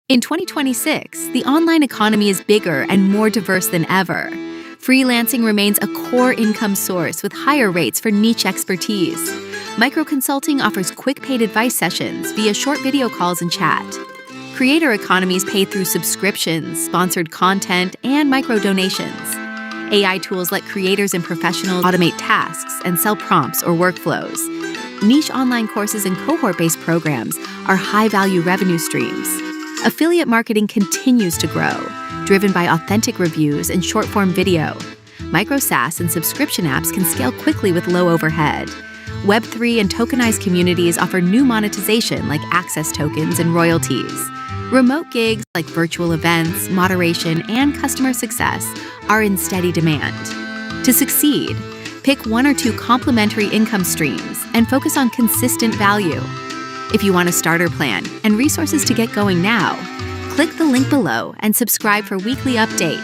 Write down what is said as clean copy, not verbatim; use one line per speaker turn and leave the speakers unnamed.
In 2026, the online economy is bigger and more diverse than ever. Freelancing remains a core income source with higher rates for niche expertise. Micro-consulting offers quick paid advice sessions via short video calls and chat. Creator economies pay through subscriptions, sponsored content, and micro-donations. AI tools let creators and professionals automate tasks and sell prompts or workflows. Niche online courses and cohort-based programs are high-value revenue streams. Affiliate marketing continues to grow, driven by authentic reviews and short-form video. Micro-SaaS and subscription apps can scale quickly with low overhead. Web3 and tokenized communities offer new monetization like access tokens and royalties. Remote gigs like virtual events, moderation, and customer success are in steady demand. To succeed, pick one or two complementary income streams and focus on consistent value. If you want a starter plan and resources to get going now, click the link below and subscribe for weekly updates.